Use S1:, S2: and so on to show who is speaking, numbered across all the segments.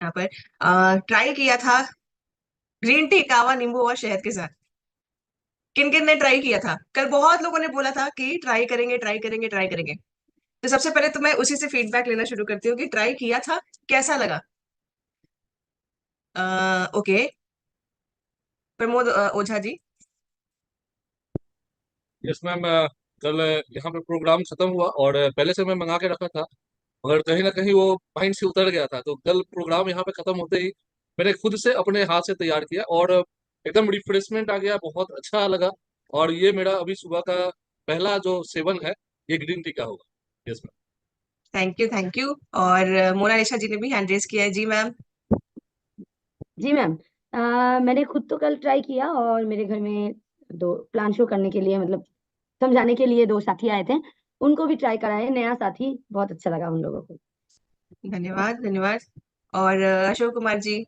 S1: यहाँ पर ट्राई किया था ग्रीन टी, कावा, नींबू और शहद के साथ। किन किन ने ट्राई किया था? कल बहुत लोगों ने बोला था कि ट्राई करेंगे, ट्राई करेंगे, ट्राई करेंगे। तो सबसे पहले तो मैं उसी से फीडबैक लेना शुरू करती हूँ कि ट्राई किया था, कैसा लगा? Okay, Pramod Ojha ji.
S2: Yes ma'am. कल यहाँ पे प्रोग्राम खत्म हुआ और पहले से मैं मंगा के रखा था, मगर कहीं ना कहीं वो माइंड से उतर गया था। तो कल प्रोग्राम यहाँ पे खत्म होते ही मैंने खुद से अपने हाथ से तैयार किया और एकदम रिफ्रेशमेंट आ गया, बहुत अच्छा लगा। और ये मेरा अभी सुबह का पहला जो सेवन है, ये ग्रीन टी का होगा। Yes ma'am.
S1: Thank you, thank you. और मोनालिसा जी ने भी हैंड रेस किया है। जी मैम।
S3: जी मैम। मैंने खुद तो कल ट्राई किया और मेरे घर में दो प्लान शो करने के लिए, मतलब समझाने के लिए दो साथी आए थे, उनको भी ट्राई कराए। नया साथी, बहुत अच्छा लगा उन लोगों को।
S1: धन्यवाद, धन्यवाद। और अशोक कुमार जी।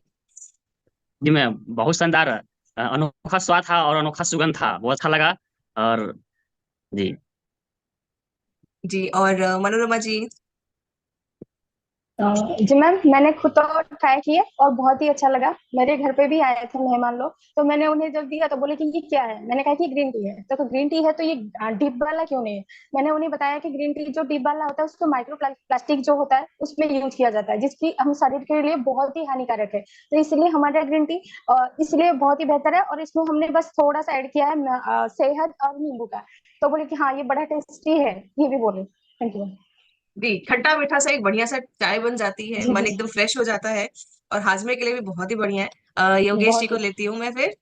S4: जी मैम, बहुत शानदार अनोखा स्वाद था और अनोखा सुगंध था, बहुत अच्छा लगा। और जी।
S1: जी और मनोरमा जी।
S5: जी मैम, मैंने खुद तो ट्राई किया और बहुत ही अच्छा लगा। मेरे घर पे भी आए थे मेहमान लोग, तो मैंने उन्हें जब दिया तो बोले कि ये क्या है। मैंने कहा कि ग्रीन टी है। तो ग्रीन टी है तो ये डिप वाला क्यों नहीं है। मैंने उन्हें बताया कि ग्रीन टी जो डिप वाला होता है उसको माइक्रो प्लास्टिक जो होता है उसमें यूज किया जाता है, जिसकी हम शरीर के लिए बहुत ही हानिकारक है। तो इसलिए हमारा ग्रीन टी इसलिए बहुत ही बेहतर है। और इसमें हमने बस थोड़ा सा ऐड किया है शहद और नींबू का। तो बोले कि हाँ ये बड़ा टेस्टी है, ये भी बोले। Thank you.
S1: जी, खट्टा मीठा सा एक बढ़िया सा चाय बन जाती है,
S5: जी
S1: मन
S5: जी।
S1: एकदम फ्रेश हो जाता है। और हाजमे के लिए भी बहुत ही बढ़िया है। योगेश जी
S5: बहुत
S1: को
S5: ही।
S1: लेती हूँ मैं फिर।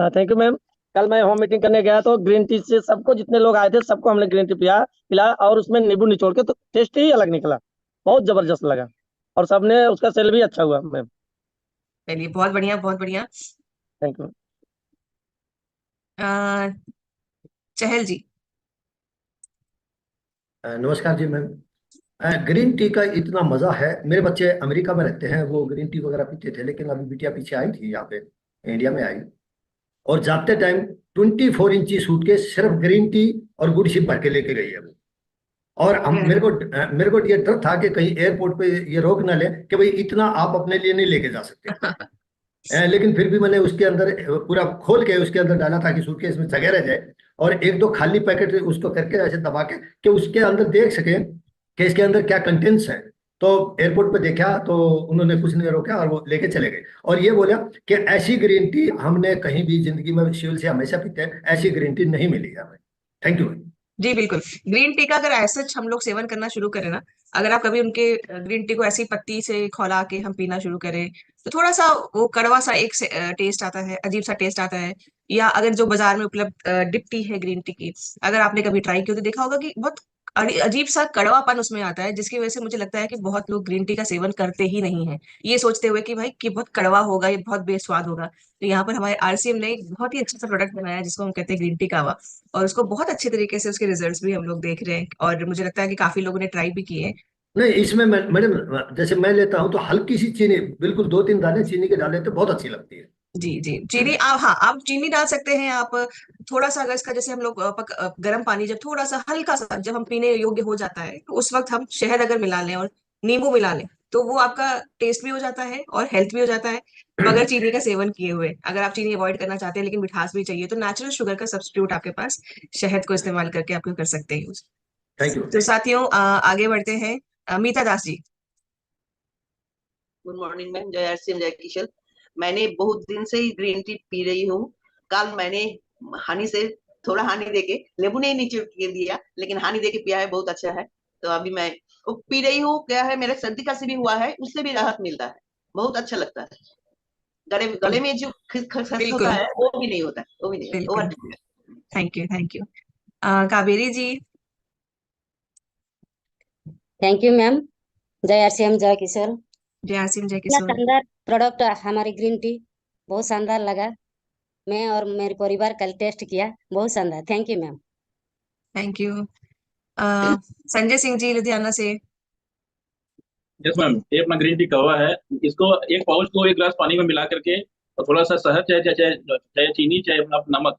S6: Thank you ma'am. कल मैं होम मीटिंग करने गया तो ग्रीन टी से सबको, जितने लोग आए थे सबको हमने ग्रीन टी पिलाया और उसमें नींबू निचोड़ के, तो टेस्ट ही अलग निकला। बहुत जबरदस्त लगा और सबने उसका सेल भी अच्छा हुआ मैम।
S1: चलिए, बहुत बढ़िया, बहुत बढ़िया।
S6: Thank you.
S1: Uh, Chahal ji.
S7: नमस्कार जी मैम। ग्रीन टी का इतना मजा है। मेरे बच्चे अमेरिका में रहते हैं, वो ग्रीन टी वगैरह पीते थे, लेकिन अभी बिटिया पीछे आई थी यहाँ पे, इंडिया में आई। और जाते टाइम 24 इंची सूटकेस सिर्फ ग्रीन टी और गुड़ शिप भर के लेके गई है वो। और हम
S1: वेरी
S7: मेरे को ये डर था कि कहीं एयरपोर्ट पे ये रोक ना ले कि भाई इतना आप अपने लिए नहीं लेके जा सकते।
S1: गुड।
S7: लेकिन फिर भी मैंने उसके अंदर पूरा खोल के उसके अंदर डाला, ताकि सूटकेस में जगह रह जाए। और एक दो खाली पैकेट उसको करके ऐसे दबा के कि उसके अंदर देख सके कि इसके अंदर क्या कंटेंट्स है। तो एयरपोर्ट पे देखा तो उन्होंने कुछ नहीं रोका और वो लेके चले गए। और ये बोला कि ऐसी ग्रीन टी हमने कहीं भी जिंदगी में, शिवल से हमेशा पीते हैं, ऐसी ग्रीन टी नहीं मिली हमें। Thank you.
S1: जी बिल्कुल। ग्रीन टी का अगर ऐसे हम लोग सेवन करना शुरू करें ना, अगर आप कभी उनके ग्रीन टी को ऐसी पत्ती से खौला के हम पीना शुरू करें, तो थोड़ा सा वो कड़वा सा एक टेस्ट आता है, अजीब सा टेस्ट आता है। या अगर जो बाजार में उपलब्ध डिप टी है ग्रीन टी की, अगर आपने कभी ट्राई की हो तो देखा होगा कि बहुत अजीब सा कड़वापन उसमें आता है, जिसकी वजह से मुझे लगता है कि बहुत लोग ग्रीन टी का सेवन करते ही नहीं है, ये सोचते हुए कि भाई कि बहुत कड़वा होगा, ये बहुत बेस्वाद होगा। तो यहाँ पर हमारे आरसीएम ने एक बहुत ही अच्छा सा प्रोडक्ट बनाया है जिसको हम कहते हैं ग्रीन टी कावा। और उसको बहुत अच्छे तरीके से उसके रिजल्ट्स भी हम लोग देख रहे हैं, और मुझे लगता है कि काफी लोगों ने ट्राई भी किए।
S7: नहीं, इसमें मैडम जैसे मैं लेता हूँ तो हल्की सी चीनी, बिल्कुल 2-3 दाने चीनी के डाले तो बहुत अच्छी लगती है।
S1: जी जी, चीनी आप, हाँ आप चीनी डाल सकते हैं आप। थोड़ा सा अगर इसका, जैसे हम लोग गर्म पानी जब थोड़ा सा हल्का सा जब हम पीने योग्य हो जाता है, तो उस वक्त हम शहद अगर मिला लें और नींबू मिला लें, तो वो आपका टेस्ट भी हो जाता है और हेल्थ भी हो जाता है, बगैर चीनी का सेवन किए हुए। अगर आप चीनी अवॉइड करना चाहते हैं लेकिन मिठास भी चाहिए, तो नेचुरल शुगर का सब्स्टिट्यूट आपके पास शहद को इस्तेमाल करके आप कर सकते हैं use।
S7: Thank you.
S1: तो साथियों, आगे बढ़ते हैं। मीता Das ji.
S8: Good morning ma'am, जय आरसीएम, जय किशन। मैंने बहुत दिन से ही ग्रीन टी पी रही हूँ। कल मैंने हनी से थोड़ा हनी देके, लेबू ने नीचे के दिया लेकिन हनी देके पिया है, बहुत अच्छा है। तो अभी मैं वो पी रही हूँ। क्या है, मेरे सर्दी खांसी भी हुआ है, उससे भी राहत मिलता है, बहुत अच्छा लगता है। गले गले में जो खस होता
S1: बिल्कुल,
S8: है वो भी नहीं होता है, वो भी नहीं होता।
S1: बिल्कुल।
S8: Over.
S1: Thank you, thank you. Kaveri ji.
S3: Thank you ma'am. जय आरसीएम, जय किशोर।
S1: जय आसिम, जय
S3: इतना
S1: किशोर।
S3: शानदार प्रोडक्ट हमारी ग्रीन टी, बहुत शानदार लगा। मैं और मेरे परिवार कल टेस्ट किया, बहुत शानदार। Thank you ma'am.
S1: Thank you. Sanjay Singh ji Ludhiana से।
S9: यस मैम, ये अपना ग्रीन टी कहवा है। इसको एक पाउच को एक गिलास पानी में मिला करके और थोड़ा सा शहद, चाहे चाहे चाहे चाहे चीनी, चाहे अपना नमक,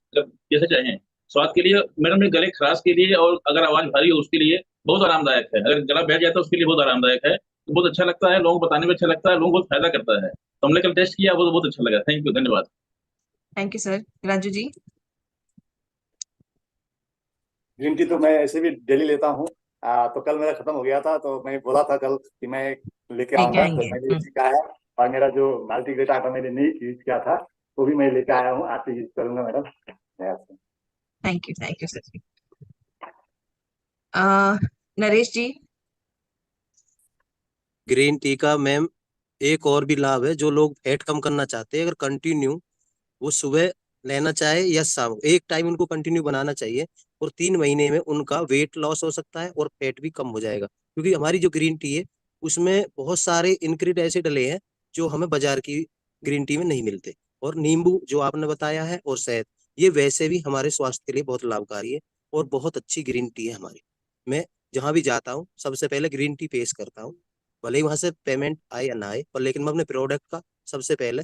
S9: जैसे चाहें, स्वाद के लिए मैडम, ये गले खराश के लिए और अगर आवाज भारी हो उसके लिए बहुत आरामदायक है। अगर गला बैठ जाए तो उसके लिए बहुत आरामदायक है। तो बहुत अच्छा लगता है, लोगों को बताने में अच्छा लगता है, लोगों को बहुत फायदा करता है। तो हमने कल टेस्ट किया, वो बहुत अच्छा लगा। थैंक यू, धन्यवाद।
S1: Thank you sir. Raju ji.
S10: Green tea तो मैं ऐसे भी डेली लेता हूँ। तो कल मेरा खत्म हो गया था, तो मैं बोला था कल कि मैं लेके
S1: लेके
S10: आऊंगा, तो
S1: आएंगे।
S10: मैंने सीखा है। और मेरा जो मल्टीग्रेट आटा मैंने नहीं यूज किया था, वो भी मैं लेके आया हूँ, आज से यूज करूंगा madam.
S1: Thank you sir ji. Naresh ji.
S11: Green tea का मैम एक और भी लाभ है, जो लोग फैट कम करना चाहते हैं, अगर कंटिन्यू वो सुबह लेना चाहे या शाम, एक टाइम उनको कंटिन्यू बनाना चाहिए, और 3 महीने में उनका वेट लॉस हो सकता है और फैट भी कम हो जाएगा। क्योंकि हमारी जो ग्रीन टी है उसमें बहुत सारे इंग्रेडिएंट ऐसे डले हैं जो हमें बाजार की ग्रीन टी में नहीं मिलते। और नींबू जो आपने बताया है और शहद, ये वैसे भी हमारे स्वास्थ्य के लिए बहुत लाभकारी है और बहुत अच्छी ग्रीन टी है हमारी। मैं जहाँ भी जाता हूँ सबसे पहले ग्रीन टी पेश करता हूँ, भले ही वहां से पेमेंट आए या ना आए, पर लेकिन मैं अपने प्रोडक्ट का सबसे पहले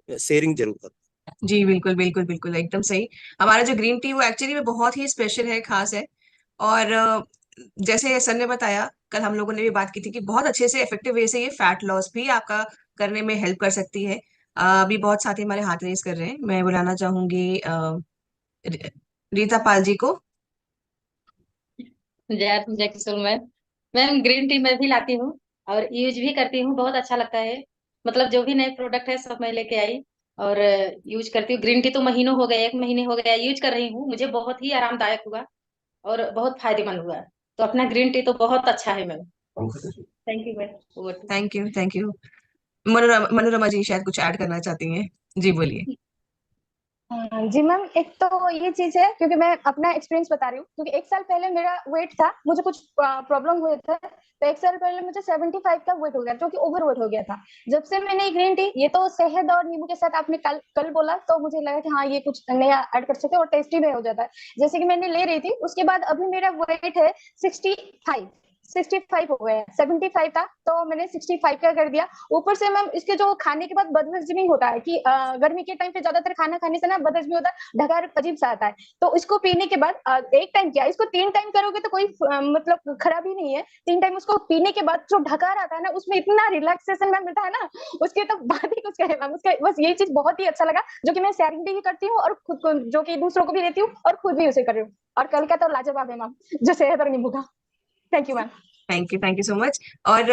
S11: शेयरिंग जरूर करता हूँ।
S1: जी बिल्कुल बिल्कुल बिल्कुल एकदम सही। हमारा जो ग्रीन टी वो एक्चुअली में बहुत ही स्पेशल है, खास है। और जैसे सर ने बताया, कल हम लोगों ने भी बात की थी कि बहुत अच्छे से इफेक्टिव वे से ये फैट लॉस भी आपका करने में हेल्प कर सकती है। अभी बहुत साथी हमारे हाथ रेस कर रहे हैं, मैं बुलाना चाहूंगी रीता पाल जी को।
S12: जय किशोर मैम। मैम ग्रीन टी मैं भी लाती हूँ और यूज भी करती हूँ, बहुत अच्छा लगता है। मतलब जो भी नए प्रोडक्ट है सब मैं लेके आई और यूज करती हूँ। ग्रीन टी तो महीनों हो गए, 1 महीने हो गया यूज कर रही हूँ, मुझे बहुत ही आरामदायक हुआ और बहुत फायदेमंद हुआ। तो अपना ग्रीन टी तो बहुत अच्छा है ma'am. Thank you ma'am.
S1: Thank you. Manorama ji शायद कुछ ऐड करना चाहती हैं, जी बोलिए।
S5: जी मैम, एक तो ये चीज है, क्योंकि मैं अपना एक्सपीरियंस बता रही हूँ, क्योंकि 1 साल पहले मेरा वेट था, मुझे कुछ प्रॉब्लम हुए थे, तो 1 साल पहले मुझे 75 का वेट हो गया, जो कि ओवर वेट हो गया था। जब से मैंने ग्रीन टी, ये तो शहद और नींबू के साथ आपने कल बोला, तो मुझे लगा कि हाँ ये कुछ नया ऐड कर सकते हैं और टेस्टी भी हो जाता है। जैसे कि मैंने ले रही थी, उसके बाद अभी मेरा वेट है 65 हो गया है। 75 था तो मैंने 65 का कर दिया। ऊपर से मैम इसके जो खाने के बाद बदहजमी होता है कि गर्मी के टाइम पे ज्यादातर खाना खाने से ना बदहजमी होता है, ढकार अजीब सा आता है। तो इसको पीने के बाद एक टाइम क्या, इसको 3 टाइम करोगे तो कोई मतलब खराबी नहीं है। 3 टाइम उसको पीने के बाद जो ढकार आता है ना, उसमें इतना रिलैक्सेशन मैम मिलता है ना, उसके तो बात ही कुछ कहे मैम। उसका बस ये चीज बहुत ही अच्छा लगा, जो कि मैं शेयरिंग भी करती हूँ और खुद को, जो कि दूसरों को भी देती हूँ और खुद भी उसे कर रही हूँ। और कल का तो लाजवाब है मैम, जो शहद और नींबू का। Thank you ma'am.
S1: Thank you so much. और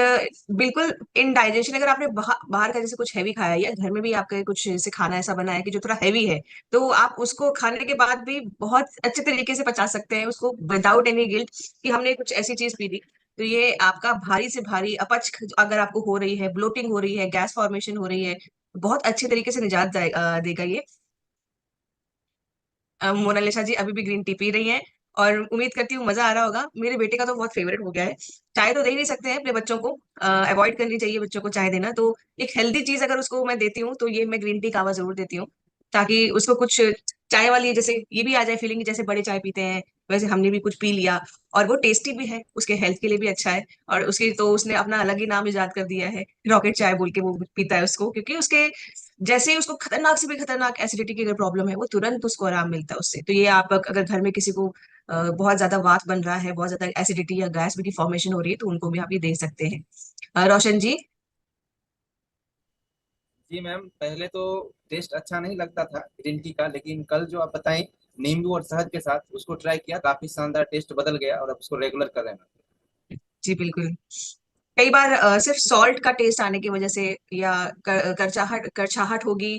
S1: बिल्कुल इन डाइजेशन, अगर आपने बाहर का जैसे कुछ हैवी खाया या घर में भी आपका कुछ जैसे खाना ऐसा बना है कि जो थोड़ा हैवी है, तो आप उसको खाने के बाद भी बहुत अच्छे तरीके से पचा सकते हैं उसको, विदाउट एनी गिल्ट कि हमने कुछ ऐसी चीज पी ली। तो ये आपका भारी से भारी अपच अगर आपको हो रही है, ब्लोटिंग हो रही है, गैस फॉर्मेशन हो रही है, बहुत अच्छे तरीके से निजात देगा ये। मोनालिसा जी अभी भी ग्रीन टी पी रही हैं और उम्मीद करती हूँ मजा आ रहा होगा। मेरे बेटे का तो बहुत फेवरेट हो गया है। चाय तो दे ही नहीं सकते हैं अपने बच्चों को, अवॉइड करनी चाहिए बच्चों को चाय देना। तो एक हेल्दी चीज अगर उसको मैं देती हूँ तो ये मैं ग्रीन टी कावा जरूर देती हूँ, ताकि उसको कुछ चाय वाली जैसे ये भी आ जाए फीलिंग, जैसे बड़े चाय पीते हैं वैसे हमने भी कुछ पी लिया। और वो टेस्टी भी है, उसके हेल्थ के लिए भी अच्छा है। और उसकी तो उसने अपना अलग ही नाम इजाद कर दिया है, रॉकेट चाय बोल के वो पीता है उसको, क्योंकि उसके जैसे ही उसको खतरनाक से भी खतरनाक एसिडिटी की अगर प्रॉब्लम है, वो तुरंत उसको आराम मिलता है उससे। तो ये आप अगर घर में किसी को बहुत ज्यादा वात बन रहा है, बहुत ज्यादा एसिडिटी या गैस की फॉर्मेशन हो रही है, तो उनको भी आप ये दे सकते हैं। रोशन जी।
S13: जी मैम, पहले तो टेस्ट अच्छा नहीं लगता था ग्रीन टी का, लेकिन कल जो आप बताएं नींबू और शहद के साथ उसको ट्राई किया, काफी शानदार टेस्ट बदल गया और अब उसको रेगुलर कर रहे हैं।
S1: जी बिल्कुल। कई बार सिर्फ सॉल्ट का टेस्ट आने की वजह से या करछाहट होगी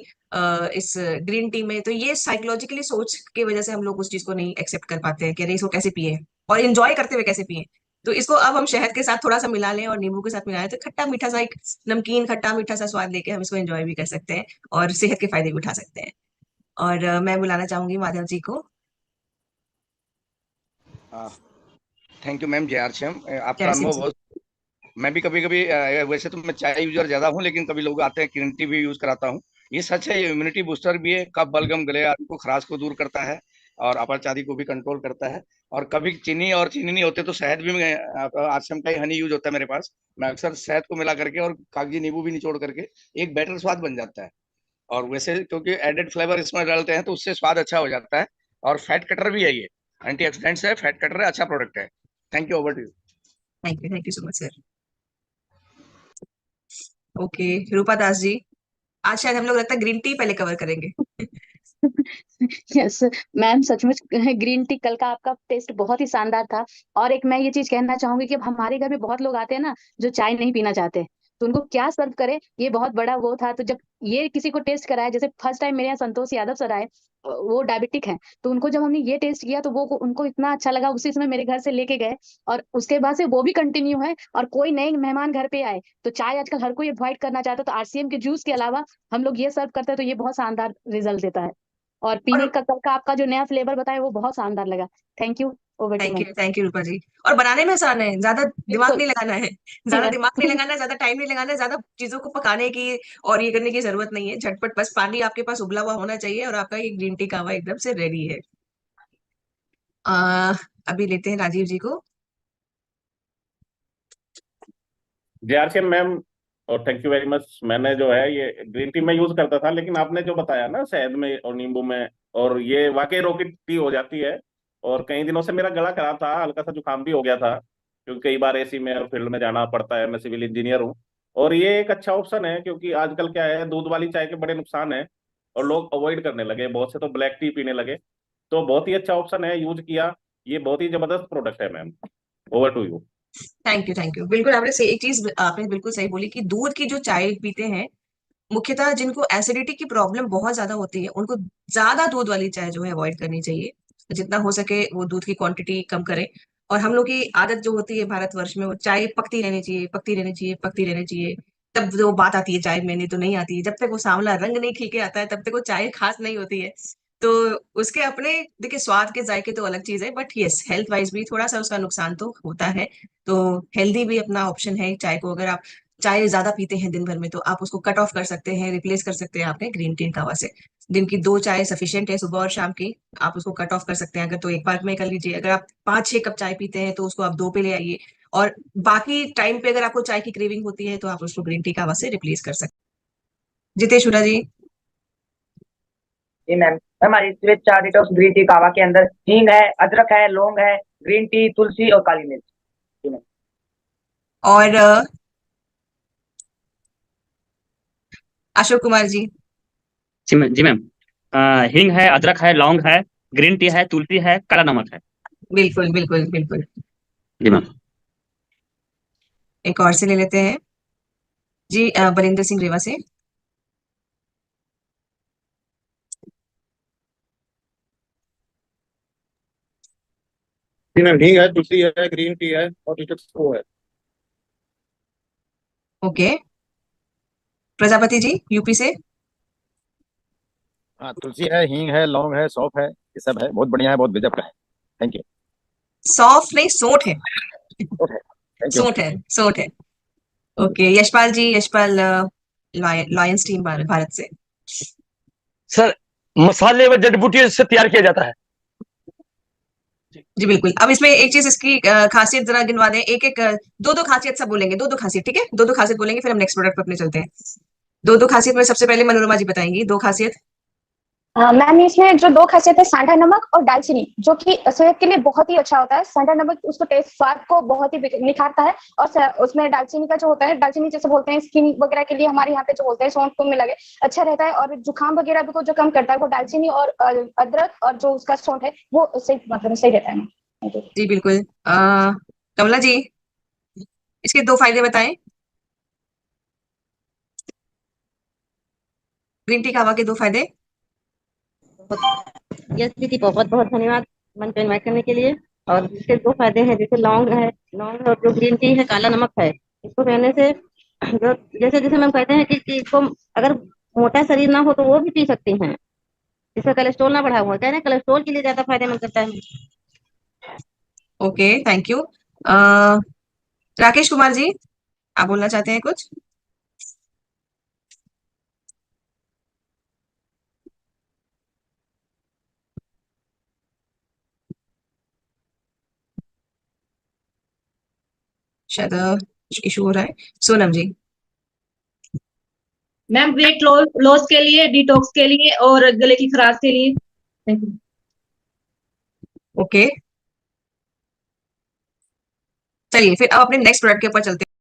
S1: इस ग्रीन टी में, तो ये साइकोलॉजिकली सोच की वजह से हम लोग उस चीज को नहीं एक्सेप्ट कर पाते हैं कि अरे इसको कैसे पिए और एंजॉय करते हुए कैसे पिए। तो इसको अब हम शहद के साथ थोड़ा सा मिला लें और नींबू के साथ मिलाएं, तो खट्टा मीठा सा एक नमकीन खट्टा मीठा सा स्वाद लेके हम इसको एंजॉय भी कर सकते हैं और सेहत के फायदे भी उठा सकते हैं। और मैं बुलाना चाहूंगी माधव जी को।
S14: थैंक यू मैम, जय श्याम। आपका
S1: जय सिंह
S14: अनुभव
S1: जी।
S14: बहुत, मैं भी कभी कभी वैसे तो मैं चाय यूजर ज्यादा हूँ, लेकिन कभी लोग आते हैं ग्रीन टी भी यूज कराता हूँ। ये सच है, ये इम्यूनिटी बूस्टर भी है, कफ बलगम गले आदि को, खराश को दूर करता है और अपच आदि को भी कंट्रोल करता है। और कभी चीनी नहीं होते तो शहद भी मैं आश्रम का ही हनी यूज होता है मेरे पास, मैं अक्सर शहद को मिला करके और कागजी नींबू भी निचोड़ करके एक बेटर स्वाद बन जाता है। और वैसे क्योंकि एडेड फ्लेवर इसमें डालते हैं तो उससे स्वाद अच्छा हो जाता है। और फैट कटर भी है, ये एंटीऑक्सीडेंट्स है, फैट कटर है, अच्छा प्रोडक्ट है। Thank you, over to you.
S1: Thank you so much sir. Okay, Rupa Das ji, आज शायद हम लोग लगता है ग्रीन टी पहले कवर करेंगे।
S15: यस मैम, सचमुच ग्रीन टी कल का आपका टेस्ट बहुत ही शानदार था। और एक मैं ये चीज कहना चाहूंगी कि अब हमारे घर में बहुत लोग आते हैं ना जो चाय नहीं पीना चाहते, तो उनको क्या सर्व करें, ये बहुत बड़ा वो था। तो जब ये किसी को टेस्ट कराया, जैसे फर्स्ट टाइम मेरे यहाँ संतोष यादव सर आए, वो डायबिटिक है, तो उनको जब हमने ये टेस्ट किया तो वो उनको इतना अच्छा लगा, उसी समय मेरे घर से लेके गए और उसके बाद से वो भी कंटिन्यू है। और कोई नए मेहमान घर पे आए तो चाय आजकल हर कोई अवॉइड करना चाहता है, तो आरसीएम के जूस के अलावा हम लोग ये सर्व करते हैं, तो ये बहुत शानदार रिजल्ट देता है। और पीने
S1: और
S15: का कल का आपका जो नया फ्लेवर बताया वो बहुत शानदार लगा। Thank you, over to ma'am.
S1: Thank you Rupa ji. और बनाने में आसान है, ज्यादा दिमाग
S15: बिल्कुल
S1: नहीं लगाना है,
S15: जी
S1: ज्यादा दिमाग नहीं
S15: मैम।
S1: लगाना, ज्यादा टाइम नहीं लगाना, ज्यादा चीजों को पकाने की और ये करने की जरूरत नहीं है। झटपट बस पानी आपके पास उबला हुआ होना चाहिए और आपका ये ग्रीन टी कावा एकदम से रेडी है। आ, अभी लेते हैं राजीव जी को।
S16: जेआरसीएम मैम, और थैंक यू वेरी मच। मैंने जो है ये ग्रीन टी में यूज करता था, लेकिन आपने जो बताया ना शहद में और नींबू में, और ये वाकई रॉकेट टी हो जाती है। और कई दिनों से मेरा गला खराब था, हल्का सा जुकाम भी हो गया था, क्योंकि कई बार एसी में और फील्ड में जाना पड़ता है। मैं सिविल इंजीनियर हूँ, और ये एक अच्छा ऑप्शन है, क्योंकि आजकल क्या है, दूध वाली चाय के बड़े नुकसान है और लोग अवॉइड करने लगे, बहुत से तो ब्लैक टी पीने लगे। तो बहुत ही अच्छा ऑप्शन है, यूज किया। ये बहुत ही जबरदस्त प्रोडक्ट है ma'am. Over to you.
S1: Thank you. बिल्कुल आपने सही, एक चीज आपने बिल्कुल सही बोली कि दूध की जो चाय पीते हैं, मुख्यतः जिनको एसिडिटी की प्रॉब्लम बहुत ज्यादा होती है, उनको ज्यादा दूध वाली चाय जो है अवॉइड करनी चाहिए। जितना हो सके वो दूध की क्वांटिटी कम करें। और हम लोग की आदत जो होती है भारतवर्ष में, वो चाय पकती रहनी चाहिए, पकती रहनी चाहिए, पकती रहनी चाहिए। तब जो बात आती है चाय में, नहीं तो नहीं आती है। जब तक वो सांवला रंग नहीं खिल के आता है, तब तक वो चाय खास नहीं होती है। तो उसके अपने देखिए स्वाद के जायके तो अलग चीज है, बट यस हेल्थ वाइज भी थोड़ा सा उसका नुकसान तो होता है। तो हेल्दी भी अपना ऑप्शन है चाय को, अगर आप चाय ज्यादा पीते हैं दिन भर में, तो आप उसको कट ऑफ कर सकते हैं, रिप्लेस कर सकते हैं आपने ग्रीन टी कावा से। दिन की 2 चाय सफिशियंट है, सुबह और शाम की। आप उसको कट ऑफ कर सकते हैं, अगर तो एक बार में कर लीजिए। अगर आप 5-6 कप चाय पीते हैं तो उसको आप 2 पे ले आइए। और बाकी टाइम पे अगर आपको चाय की क्रेविंग होती है तो आप उसको ग्रीन टी कावा से रिप्लेस कर सकते हैं। जितेश्वरा जी।
S17: जी मैम, हमारी स्विच चार डिटॉक्स ग्रीन टी कावा के अंदर हींग है, अदरक है, लौंग है, ग्रीन टी, तुलसी और काली मिर्च। जी मैम।
S1: और अशोक कुमार जी।
S4: जी मैम, हींग है, अदरक है, लौंग है, ग्रीन टी है, तुलसी है, काला नमक है।
S1: बिल्कुल बिल्कुल बिल्कुल।
S4: जी मैम।
S1: एक और से ले लेते हैं जी, बलिंदर सिंह रेवा से।
S18: जी मैम, हींग है, तुलसी है, ग्रीन टी है और डिटॉक्स वो है।
S1: ओके, प्रजापति जी यूपी से।
S18: हाँ, तुलसी है, हींग है, लौंग है, सौंफ है, ये सब है। बहुत बढ़िया है, बहुत गजब का है। Thank you.
S1: सौंफ नहीं, सोंठ है।
S18: Thank you.
S1: सोंठ है। ओके, यशपाल जी, यशपाल लॉयंस टीम भारत से।
S19: सर, मसाले व जड़ी बूटियों से तैयार किया जाता है।
S1: जी बिल्कुल। अब इसमें एक चीज इसकी खासियत जरा गिनवा दें, एक एक दो दो खासियत सब बोलेंगे, दो दो खासियत, ठीक है? दो दो खासियत बोलेंगे, फिर हम नेक्स्ट प्रोडक्ट पे अपने चलते हैं। दो दो खासियत में सबसे पहले मनोरमा जी बताएंगी दो खासियत।
S5: मैम, इसमें जो दो खासियत है, सांडा नमक और दालचीनी, जो कि सेहत के लिए बहुत ही अच्छा होता है। सांडा नमक उसको टेस्ट स्वाद को बहुत ही निखारता है, और उसमें दालचीनी का जो होता है, दालचीनी जैसे बोलते हैं स्किन वगैरह के लिए, हमारे यहाँ पे जो बोलते हैं सौंठ को में लगे अच्छा रहता है, और जुकाम वगैरह भी को जो कम करता है वो दालचीनी और अदरक और जो उसका सौंठ है वो सही, मतलब सही रहता है।
S1: जी बिल्कुल। कमला जी, इसके दो फायदे बताएं, ग्रीन टी कावा के दो फायदे।
S15: यस दीदी, बहुत बहुत धन्यवाद मन को इन्वाइट करने के लिए। और इसके दो फायदे हैं, जैसे लौंग है, लौंग और जो ग्रीन टी है, काला नमक है, इसको पीने से जो जैसे जैसे हम कहते हैं कि इसको अगर मोटा शरीर ना हो तो वो भी पी सकते हैं, इसका कोलेस्ट्रॉल ना बढ़ा हुआ, कहते हैं कोलेस्ट्रॉल के लिए ज्यादा फायदेमंद करता है।
S1: Okay, thank you. Rakesh Kumar ji, आप बोलना चाहते हैं कुछ? शायद इशू हो रहा है। सोनम जी।
S20: मैम, वेट लॉस के लिए, डिटॉक्स के लिए और गले की खराश के लिए। Thank you.
S1: ओके, चलिए फिर अब अपने नेक्स्ट प्रोडक्ट के ऊपर चलते हैं।